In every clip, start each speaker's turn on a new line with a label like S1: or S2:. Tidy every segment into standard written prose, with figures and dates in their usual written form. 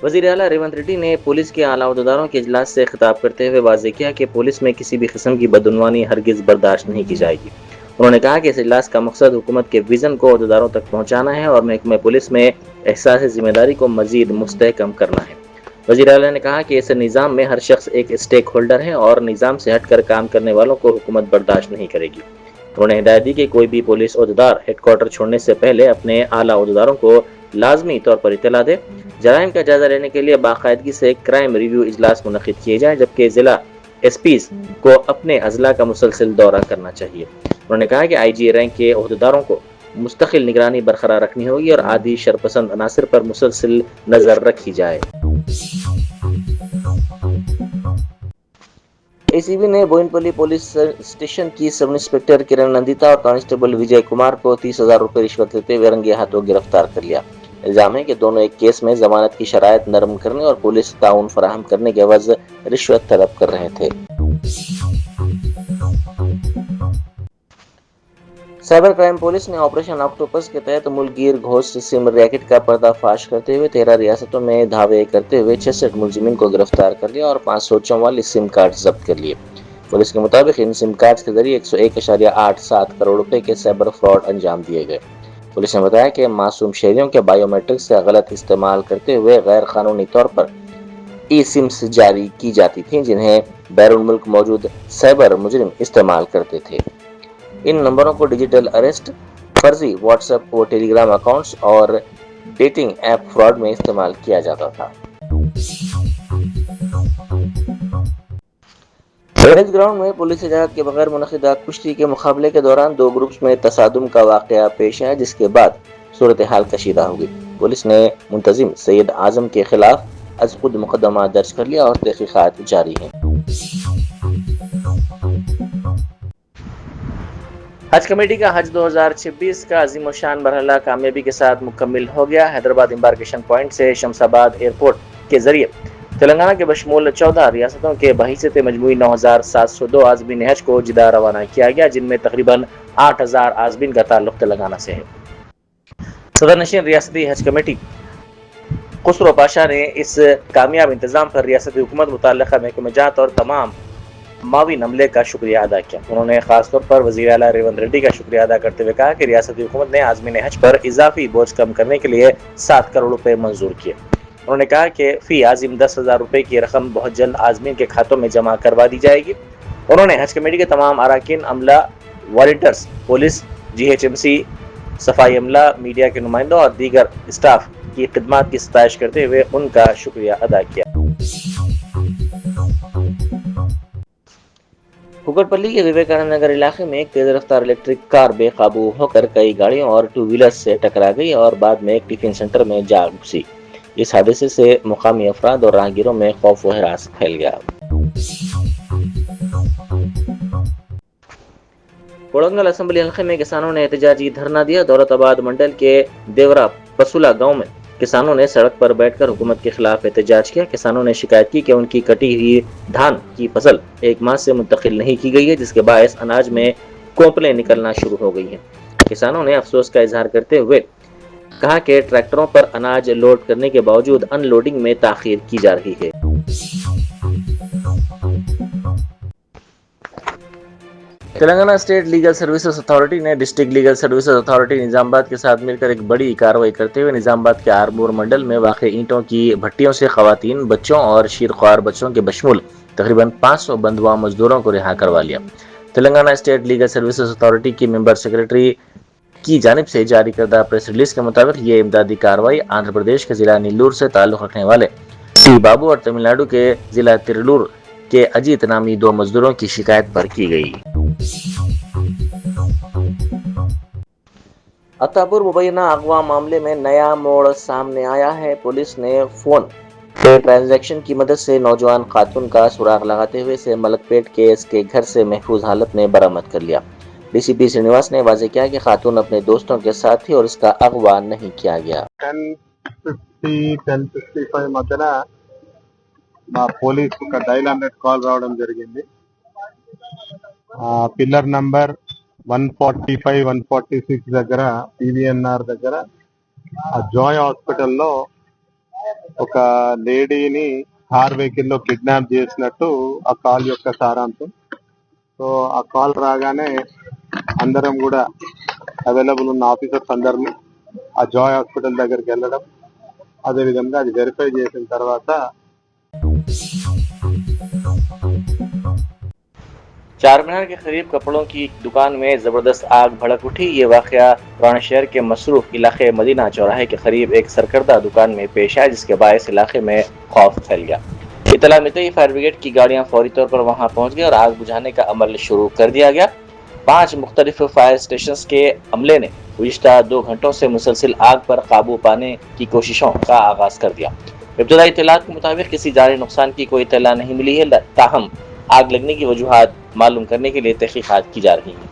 S1: वज़ीर आला रेवंत रेड्डी ने पुलिस के आला अहदेदारों के इजलास से खिताब करते हुए वाज़ेह किया कि पुलिस में किसी भी किस्म की बदउनवानी हरगिज़ बर्दाश्त नहीं की जाएगी। उन्होंने कहा कि इस इजलास का मकसद हुकूमत के विज़न को अहदेदारों तक पहुँचाना है और महकमे पुलिस में एहसास ज़िम्मेदारी को मज़ीद मुस्तहकम करना है। वज़ीर आला ने कहा कि इस निज़ाम में हर शख्स एक स्टेक होल्डर है और निज़ाम से हटकर काम करने वालों को हुकूमत बर्दाश्त नहीं करेगी। उन्होंने हिदायत दी कि कोई भी पुलिस अहदेदार हेडक्वार्टर छोड़ने से पहले अपने आला अहदेदारों को लाजमी तौर पर इत्तला दे। जराइम का जायजा लेने के लिए बाकायदगी से क्राइम रिव्यू इजलास मुनक्किद किए जाए, जबकि जिला एसपीज को अपने अजला का मुसलसल दौरा करना चाहिए। उन्होंने कहा कि आईजी रैंक के अहदेदारों को मुस्तकिल निगरानी बरकरार रखनी होगी और आदि शरपसंद अनासर पर मुसलसल नजर रखी जाए। एसीबी ने बोयनपल्ली पुलिस स्टेशन की सब इंस्पेक्टर किरण नंदिता और कांस्टेबल विजय कुमार को 30,000 रुपए रिश्वत लेते हुए रंगे हाथों गिरफ्तार कर लिया। इल्जाम है कि दोनों एक केस में जमानत की शराइत नरम करने और पुलिस ताउन फराहम करने के एवज रिश्वत तलब कर रहे थे। साइबर क्राइम पुलिस ने ऑपरेशन ऑक्टोपस के तहत मुल्कगीर घोस्ट सिम रैकेट का पर्दाफाश करते हुए 13 रियासतों में धावे करते हुए 66 मुलजिमीन को गिरफ्तार कर लिया और 544 सिम कार्ड जब्त कर लिए। पुलिस के मुताबिक इन सिम कार्ड के जरिए 101.87 करोड़ रुपए के साइबर फ्रॉड अंजाम दिए गए। पुलिस ने बताया कि मासूम शहरियों के बायोमेट्रिक्स का गलत इस्तेमाल करते हुए गैर कानूनी तौर पर ई सिम्स जारी की जाती थी, जिन्हें बैरून मुल्क मौजूद साइबर मुजरिम इस्तेमाल करते थे। इन नंबरों को डिजिटल अरेस्ट, फर्जी व्हाट्सएप और टेलीग्राम अकाउंट्स और डेटिंग ऐप फ्रॉड में इस्तेमाल किया जाता था। बैरेज ग्राउंड में पुलिस इजाजत के बगैर मुनक़िदा कुश्ती के मुकाबले के दौरान दो ग्रुप्स में तसादुम का वाक़या पेश आया, जिसके बाद सूरत हाल कशीदा हो गई। पुलिस ने मुंतजिम सैयद आजम के खिलाफ अज खुद मुकदमा दर्ज कर लिया और तहकीकात जारी हैं। हज कमेटी का हज 2026 का अजीम शान मरहला कामयाबी के साथ मुकम्मिल हो गया। हैदराबाद एम्बार्केशन पॉइंट से शमशाबाद एयरपोर्ट के जरिए तेलंगाना के बशमूल 14 रियासतों के बहिस्सत मजमूई 9,702 आज़मीन हज को जिदा रवाना किया गया, जिनमें तकरीबन 8,000 आज़मीन का ताल्लुक तेलंगाना से है। सदर नशीन रियासती हज कमेटी खुसरो पाशा ने इस कामयाब इंतजाम पर रियासती हुकूमत, मुतल्लिका महकमेजात और तमाम माविन अमले का शुक्रिया अदा किया। उन्होंने खासतौर पर वज़ीर आला रेवंत रेड्डी का शुक्रिया अदा करते हुए कहा कि रियासती हुकूमत ने आज़मीन हज पर इजाफी बोझ कम करने के लिए 7 करोड़ रुपए मंजूर किए। उन्होंने कहा कि फी आज़िम 10,000 रुपए की रकम बहुत जल्द आज़मीन के खातों में जमा करवा दी जाएगी। उन्होंने हज कमेटी के तमाम अराकीन, अमला, वॉलंटियर्स, पुलिस, GHMC, सफाई अमला, मीडिया के नुमाइंदों और दीगर स्टाफ की खिदमत की सताइश करते हुए उनका शुक्रिया अदा किया। कुकरपल्ली के विवेकानंद नगर इलाके में एक तेज रफ्तार इलेक्ट्रिक कार बेकाबू होकर कई गाड़ियों और 2 व्हीलर्स से टकरा गई और बाद में एक टिफिन सेंटर में जा घुसी। इस हादसे से मुकामी अफराद और राहगीरों में खौफ व हरास फैल गया। कोड़ंगल असेंबली हल्के में किसानों ने एहतजाजी धरना दिया। दौलताबाद मंडल के देवरा पसुला गांव में किसानों ने सड़क पर बैठकर हुकूमत के खिलाफ एहतजाज किया। किसानों ने शिकायत की कि उनकी कटी हुई धान की फसल 1 माह से मुंतकिल नहीं की गई है, जिसके बायस अनाज में कोंपलें निकलना शुरू हो गई हैं। किसानों ने अफसोस का इजहार करते हुए कहा कि ट्रैक्टरों पर अनाज लोड करने के बावजूद अनलोडिंग में ताखीर की जा रही है। Telangana state legal services authority ने district legal services authority Nizamabad के साथ मिलकर एक बड़ी कार्रवाई करते हुए निजामाबाद के आरमूर मंडल में वाक़े ईंटों की भट्टियों से खवातीन, बच्चों और शीरख्वार बच्चों के बशमूल तकरीबन 500 बंधुआ मजदूरों को रिहा करवा लिया। Telangana state legal services authority की मेंबर सेक्रेटरी की जानिब से जारी करदा प्रेस रिलीज के मुताबिक ये इमदादी कार्रवाई आंध्र प्रदेश के जिला नीलूर से ताल्लुक रखने वाले टी बाबू और तमिलनाडु के जिला तिरुलूर के अजीत नामी 2 मजदूरों की शिकायत पर की गई। अत्तापुर मुबैना अगवा मामले में नया मोड़ सामने आया है। पुलिस ने फोन पे ट्रांजैक्शन की मदद से नौजवान खातून का सुराग लगाते हुए इसे मलकपेट के इसके घर से महफूज हालत में बरामद कर लिया। DCP श्रीनिवास ने वाज़ेह किया कि खातून अपने दोस्तों के साथ थी और इसका अगवा नहीं किया गया।
S2: 10:55 మధ్యన మా పోలీసు ఒక డైల్ 100 కాల్ రావడం జరిగింది. పిల్లర్ నంబర్ 145, 146 దగ్గర PVNR దగ్గర జాయ్ హాస్పిటల్లో ఒక లేడీని కార్ వెహికల్ లో కిడ్నాప్ చేసినట్టు ఆ కాల్ యొక్క సారాంశం. సో ఆ కాల్ రాగానే అందరం కూడా అవైలబుల్ ఉన్న ఆఫీసర్స్ అందరినీ ఆ జాయ్ హాస్పిటల్ దగ్గరికి వెళ్ళడం, అదేవిధంగా అది వెరిఫై చేసిన తర్వాత
S1: चारमीनार के करीब कपड़ों की दुकान में जबरदस्त आग भड़क उठी। ये वाकया पुराने शहर के मसरूफ इलाके मदीना चौराहे के करीब एक सरकर्दा दुकान में पेश आया, जिसके बायस इलाके में खौफ फैल गया। इतला मिलते ही फायर ब्रिगेड की गाड़ियां फौरी तौर पर वहां पहुंच गई और आग बुझाने का अमल शुरू कर दिया गया। 5 मुख्तलिफ फायर स्टेशन के अमले ने गुज़िश्ता 2 घंटों से मुसलसिल आग पर काबू पाने की कोशिशों का आगाज कर दिया। इब्तदाई इत्तलात के मुताबिक किसी जानी नुकसान की कोई इत्तला नहीं मिली है, ताहम आग लगने की वजूहात मालूम करने के लिए तहकीकात की जा रही हैं।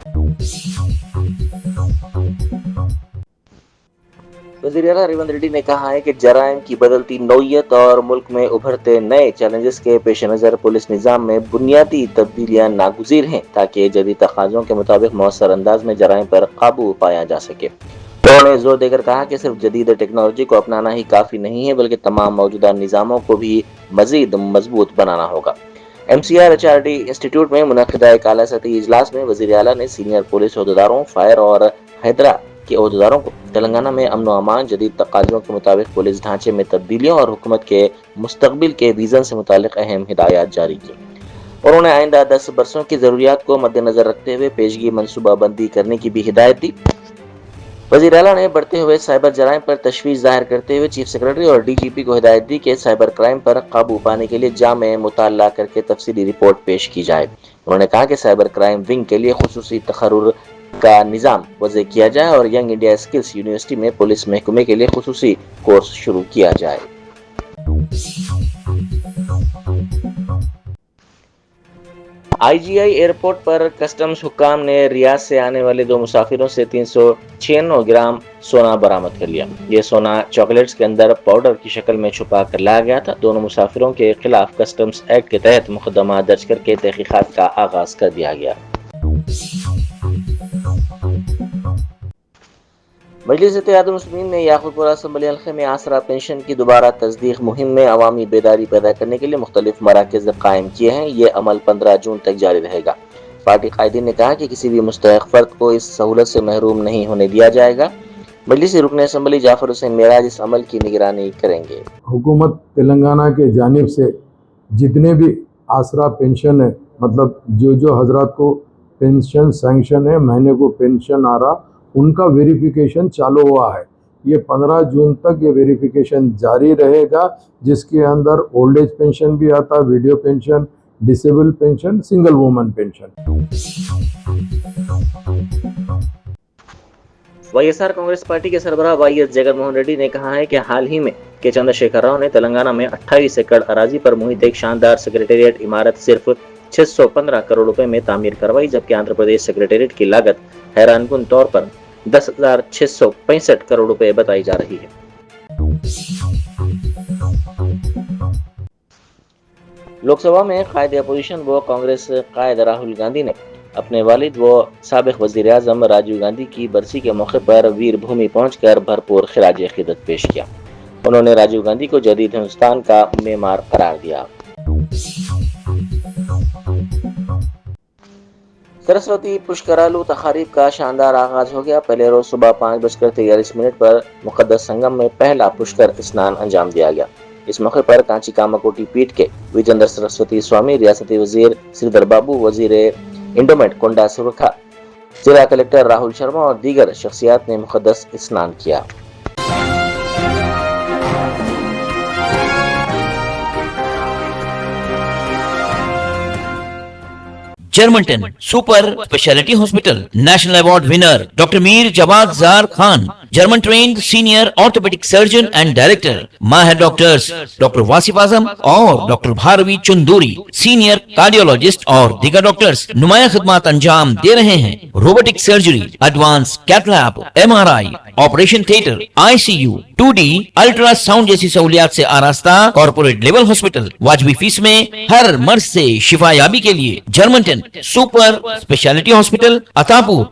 S1: वज़ीर आला रेवंत रेड्डी ने कहा है कि जराइम की बदलती नौयत और मुल्क में उभरते नए चैलेंजेस के पेश नज़र पुलिस निज़ाम में बुनियादी तब्दीलियां नागुज़ीर हैं, ताकि जदीद तकाज़ों के मुताबिक मौसर अंदाज में जराइम पर काबू पाया जा सके। उन्होंने जोर देकर कहा कि सिर्फ जदीद टेक्नोलॉजी को अपनाना ही काफ़ी नहीं है, बल्कि तमाम मौजूदा निज़ामों को भी मज़ीद मजबूत बनाना होगा। MCR HRD इंस्टीट्यूट में मुनक़िदा एक आला सतही इजलास में वज़ीर आला ने सीनियर पुलिस ओहदेदारों, फायर और हैदरा के ओहदेदारों को तेलंगाना में अमन व अमान, जदीद तकाज़ों के मुताबिक पुलिस ढांचे में तब्दीलियों और हुकूमत के मुस्तकबिल के विज़न से मुतालिक अहम हिदायत जारी की। उन्होंने आइंदा 10 बरसों की ज़रूरियात को मद्देनज़र रखते हुए पेशगी मनसूबाबंदी करने की भी हिदायत दी। वज़ीर आला ने बढ़ते हुए साइबर जराइम पर तशवीश जाहिर करते हुए चीफ सेक्रेटरी और DGP को हिदायत दी कि साइबर क्राइम पर काबू पाने के लिए जामे मुताला करके तफसीली रिपोर्ट पेश की जाए। उन्होंने कहा कि साइबर क्राइम विंग के लिए खुसूसी तखर्रुर का निज़ाम वज़े किया जाए और यंग इंडिया स्किल्स यूनिवर्सिटी में पुलिस महकमे के लिए खुसूसी कोर्स शुरू किया जाए। IGI एयरपोर्ट पर कस्टम्स हुक्काम ने रियाद से आने वाले 2 मुसाफिरों से 396 ग्राम सोना बरामद कर लिया। ये सोना चॉकलेट्स के अंदर पाउडर की शक्ल में छुपा कर लाया गया था। दोनों मुसाफिरों के खिलाफ कस्टम्स एक्ट के तहत मुकदमा दर्ज करके तहकीकात का आगाज कर दिया गया। मजलिस इत्तेहादुल मुस्लिमीन ने याकूतपुरा असम्बली हल्के में आसरा पेंशन की दोबारा तस्दीक मुहिम में अवामी बेदारी पैदा करने के लिए मुख्तलिफ मराकज़ कायम किए हैं। ये अमल 15 जून तक जारी रहेगा। पार्टी कायदीन ने कहा कि किसी भी मुस्तहिक फर्द को इस सहूलत से महरूम नहीं होने दिया जाएगा। मजलिस रुकन असम्बली जाफर हुसैन मेराज इस अमल की निगरानी करेंगे।
S3: हुकूमत तेलंगाना के जानिब से जितने भी आसरा पेंशन है, मतलब जो हजरात को पेंशन सैंक्शन है, महीने को पेंशन आ रहा, उनका वेरिफिकेशन चालू हुआ है। ये 15 जून तक ये वेरिफिकेशन जारी रहेगा, जिसके अंदर ओल्ड एज पेंशन भी आता, video pension, disable pension, single woman pension.
S1: YSR Congress party के सरबराह YS जगनमोहन रेड्डी ने कहा है कि हाल ही में के चंद्रशेखर राव ने तेलंगाना में 28 एकड़ अराजी पर मुहित एक शानदार सेक्रेटेरिएट इमारत सिर्फ 615 करोड़ रुपए में तामीर करवाई, जबकि आंध्र प्रदेश सेक्रेटेरिएट की लागत हैरानकुन तौर पर 10,665 करोड़ रुपए बताई जा रही है। लोकसभा में कायद अपोजिशन व कांग्रेस कायद राहुल गांधी ने अपने वालिद व साबिक वजीर आजम राजीव गांधी की बरसी के मौके पर वीर भूमि पहुंचकर भरपूर खिराज अकीदत पेश किया। उन्होंने राजीव गांधी को जदीद हिंदुस्तान का मेमार करार दिया। सरस्वती पुष्करालू तकारीब का शानदार आगाज हो गया। पहले रोज सुबह 5:43 पर मुकद्दस संगम में पहला पुष्कर स्नान अंजाम दिया गया। इस मौके पर कांची कामाकोटी पीठ के विजेंद्र सरस्वती स्वामी, रियासती वजीर श्रीधर बाबू, वजीर इंडोमेंट कोंडा सुरखा, जिला कलेक्टर राहुल शर्मा और दीगर शख्सियात ने मुकद्दस स्नान किया।
S4: Germanten super speciality hospital national award winner doctor Mir Jawad Jar Khan, German trained senior orthopaedic surgeon and director, माहिर डॉक्टर्स डॉक्टर वासिफ आजम और doctor Bharvi Chanduri, senior cardiologist और दीगर डॉक्टर्स नुमाया खिदमत अंजाम दे रहे हैं। Robotic surgery, advance cath lab, MRI, operation theatre, ICU, 2D ultrasound जैसी सहूलियात से आरास्ता कॉर्पोरेट लेवल हॉस्पिटल। वाजबी फीस में हर मर्ज से शिफायाबी के लिए Germanton super speciality hospital, Attapur,